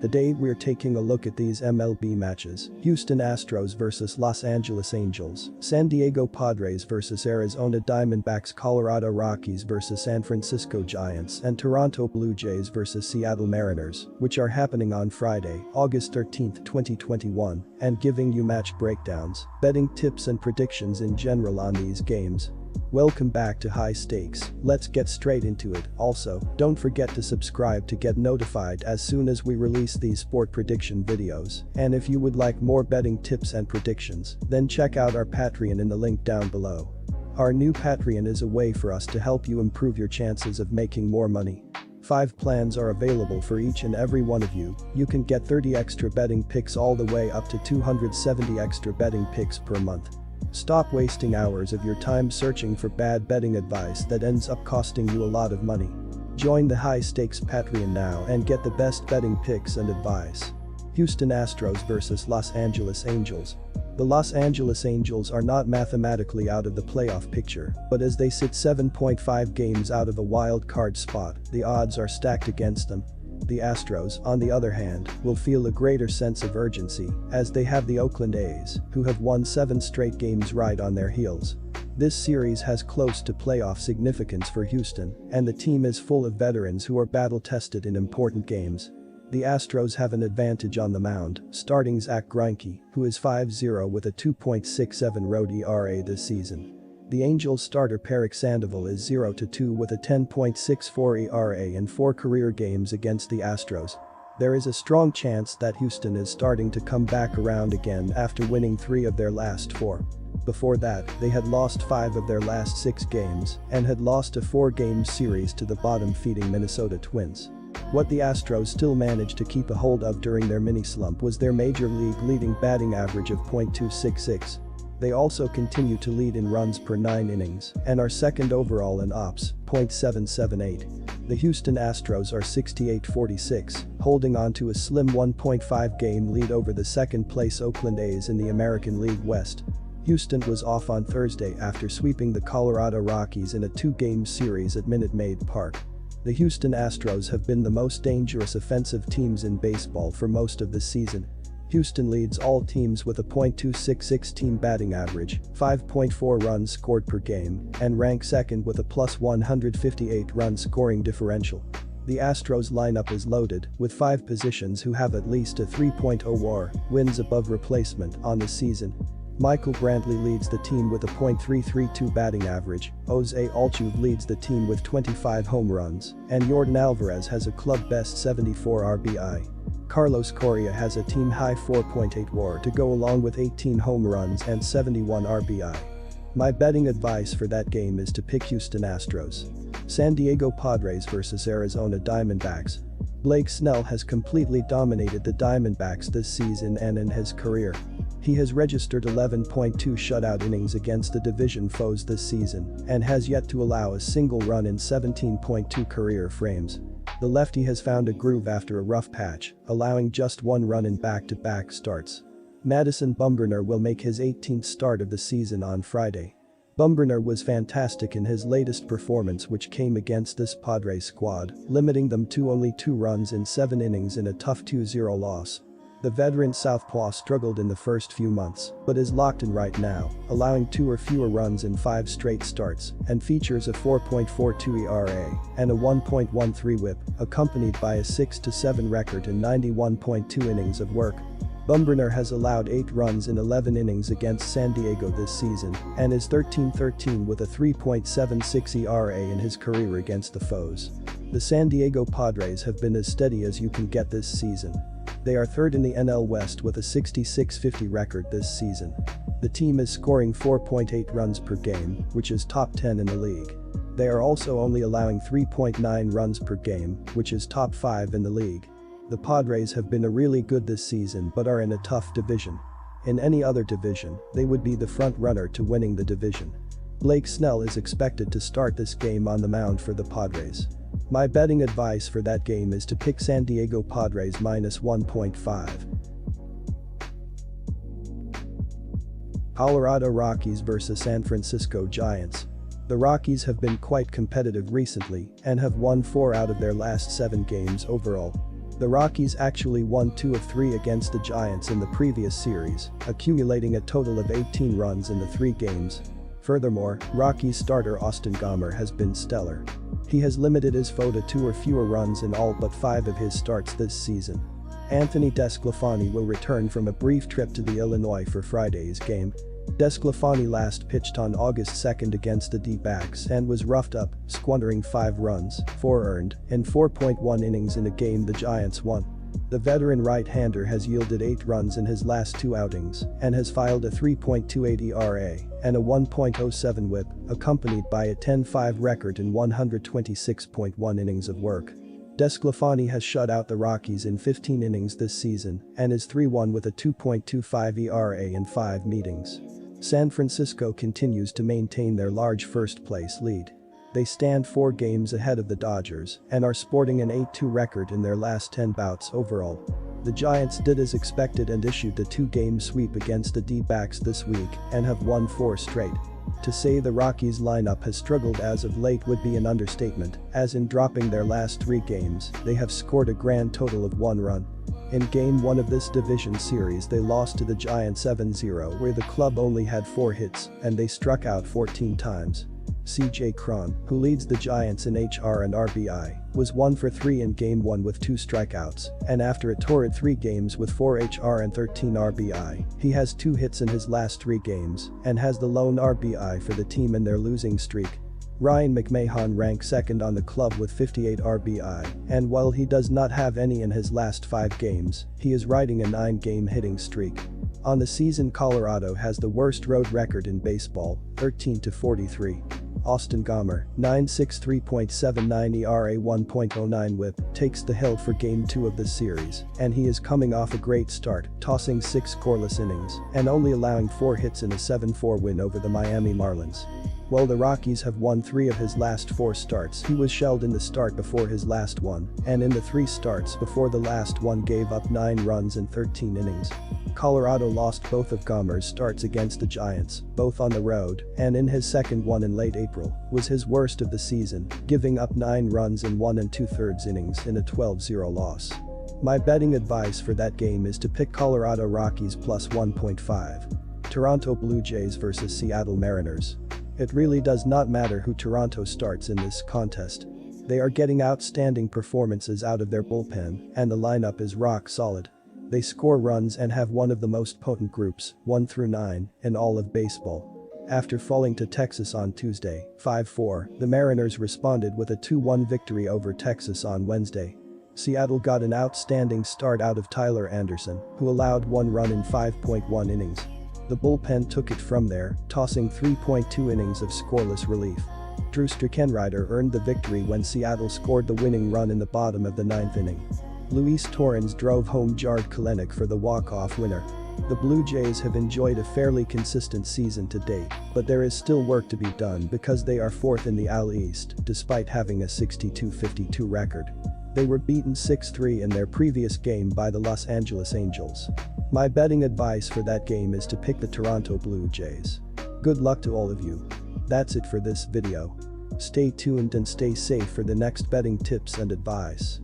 Today we're taking a look at these MLB matches: Houston Astros vs Los Angeles Angels, San Diego Padres vs Arizona Diamondbacks, Colorado Rockies vs San Francisco Giants, and Toronto Blue Jays vs Seattle Mariners, which are happening on Friday, August 13, 2021, and giving you match breakdowns, betting tips and predictions in general on these games. Welcome back to High Stakes. Let's get straight into it. Also, don't forget to subscribe to get notified as soon as we release these sport prediction videos. And if you would like more betting tips and predictions, then check out our Patreon in the link down below. Our new Patreon is a way for us to help you improve your chances of making more money. 5 plans are available for each and every one of you. You can get 30 extra betting picks all the way up to 270 extra betting picks per month. Stop wasting hours of your time searching for bad betting advice that ends up costing you a lot of money. Join the High Stakes Patreon now and get the best betting picks and advice. Houston Astros vs Los Angeles Angels. The Los Angeles Angels are not mathematically out of the playoff picture, but as they sit 7.5 games out of a wild card spot, the odds are stacked against them. The Astros, on the other hand, will feel a greater sense of urgency as they have the Oakland A's, who have won 7 straight games right on their heels. This series has close to playoff significance for Houston, and the team is full of veterans who are battle-tested in important games. The Astros have an advantage on the mound, starting Zack Greinke, who is 5-0 with a 2.67 road ERA this season. The Angels starter Parik Sandoval is 0-2 with a 10.64 ERA in 4 career games against the Astros. There is a strong chance that Houston is starting to come back around again after winning 3 of their last 4. Before that, they had lost 5 of their last 6 games and had lost a 4-game series to the bottom-feeding Minnesota Twins. What the Astros still managed to keep a hold of during their mini-slump was their major league leading batting average of .266. They also continue to lead in runs per 9 innings and are second overall in ops, .778. The Houston Astros are 68-46, holding on to a slim 1.5 game lead over the second-place Oakland A's in the American League West. Houston was off on Thursday after sweeping the Colorado Rockies in a 2-game series at Minute Maid Park. The Houston Astros have been the most dangerous offensive teams in baseball for most of the season. Houston leads all teams with a .266 team batting average, 5.4 runs scored per game, and ranks second with a +158 run scoring differential. The Astros lineup is loaded, with 5 positions who have at least a 3.0 WAR, wins above replacement, on the season. Michael Brantley leads the team with a .332 batting average, Jose Altuve leads the team with 25 home runs, and Yordan Alvarez has a club-best 74 RBI. Carlos Correa has a team-high 4.8 WAR to go along with 18 home runs and 71 RBI. My betting advice for that game is to pick Houston Astros. San Diego Padres vs Arizona Diamondbacks. Blake Snell has completely dominated the Diamondbacks this season and in his career. He has registered 11.2 shutout innings against the division foes this season and has yet to allow a single run in 17.2 career frames. The lefty has found a groove after a rough patch, allowing just 1 run in back-to-back starts. Madison Bumgarner will make his 18th start of the season on Friday. Bumgarner was fantastic in his latest performance, which came against this Padres squad, limiting them to only 2 runs in 7 innings in a tough 2-0 loss. The veteran southpaw struggled in the first few months, but is locked in right now, allowing 2 or fewer runs in 5 straight starts, and features a 4.42 ERA and a 1.13 WHIP, accompanied by a 6-7 record in 91.2 innings of work. Bumgarner has allowed 8 runs in 11 innings against San Diego this season and is 13-13 with a 3.76 ERA in his career against the foes. The San Diego Padres have been as steady as you can get this season. They are 3rd in the NL West with a 66-50 record this season. The team is scoring 4.8 runs per game, which is top 10 in the league. They are also only allowing 3.9 runs per game, which is top 5 in the league. The Padres have been really good this season but are in a tough division. In any other division, they would be the front runner to winning the division. Blake Snell is expected to start this game on the mound for the Padres. My betting advice for that game is to pick San Diego Padres -1.5. Colorado Rockies vs San Francisco Giants. The Rockies have been quite competitive recently and have won 4 out of their last 7 games overall. The Rockies actually won 2 of 3 against the Giants in the previous series, accumulating a total of 18 runs in the 3 games. Furthermore, Rockies starter Austin Gomber has been stellar. He has limited his foe to 2 or fewer runs in all but 5 of his starts this season. Anthony DeSclafani will return from a brief trip to the Illinois for Friday's game. DeSclafani last pitched on August 2nd against the D-backs and was roughed up, squandering 5 runs, 4 earned, in 4.1 innings in a game the Giants won. The veteran right-hander has yielded 8 runs in his last 2 outings and has filed a 3.28 ERA and a 1.07 WHIP, accompanied by a 10-5 record in 126.1 innings of work. DeSclafani has shut out the Rockies in 15 innings this season and is 3-1 with a 2.25 ERA in 5 meetings. San Francisco continues to maintain their large first-place lead. They stand 4 games ahead of the Dodgers and are sporting an 8-2 record in their last 10 bouts overall. The Giants did as expected and issued a 2-game sweep against the D-backs this week and have won 4 straight. To say the Rockies lineup has struggled as of late would be an understatement, as in dropping their last 3 games, they have scored a grand total of 1 run. In Game 1 of this division series they lost to the Giants 7-0 where the club only had 4 hits and they struck out 14 times. CJ Cron, who leads the Giants in HR and RBI, was 1 for 3 in Game 1 with 2 strikeouts, and after a torrid 3 games with 4 HR and 13 RBI, he has 2 hits in his last 3 games and has the lone RBI for the team in their losing streak. Ryan McMahon ranks second on the club with 58 RBI, and while he does not have any in his last 5 games, he is riding a 9-game hitting streak. On the season, Colorado has the worst road record in baseball, 13-43. Austin Gomber, 9.63.79 ERA 1.09 WHIP, takes the hill for Game 2 of the series, and he is coming off a great start, tossing 6 scoreless innings and only allowing 4 hits in a 7-4 win over the Miami Marlins. While the Rockies have won 3 of his last 4 starts, he was shelled in the start before his last one, and in the 3 starts before the last one gave up 9 runs in 13 innings. Colorado lost both of Gomber's starts against the Giants, both on the road, and in his second one in late April, was his worst of the season, giving up 9 runs in 1 2/3 innings in a 12-0 loss. My betting advice for that game is to pick Colorado Rockies plus 1.5. Toronto Blue Jays vs Seattle Mariners. It really does not matter who Toronto starts in this contest. They are getting outstanding performances out of their bullpen, and the lineup is rock solid. They score runs and have one of the most potent groups, 1 through 9, in all of baseball. After falling to Texas on Tuesday, 5-4, the Mariners responded with a 2-1 victory over Texas on Wednesday. Seattle got an outstanding start out of Tyler Anderson, who allowed 1 run in 5.1 innings. The bullpen took it from there, tossing 3.2 innings of scoreless relief. Drew Streckenrider earned the victory when Seattle scored the winning run in the bottom of the 9th inning. Luis Torrens drove home Jarred Kelenic for the walk-off winner. The Blue Jays have enjoyed a fairly consistent season to date, but there is still work to be done because they are 4th in the AL East, despite having a 62-52 record. They were beaten 6-3 in their previous game by the Los Angeles Angels. My betting advice for that game is to pick the Toronto Blue Jays. Good luck to all of you. That's it for this video. Stay tuned and stay safe for the next betting tips and advice.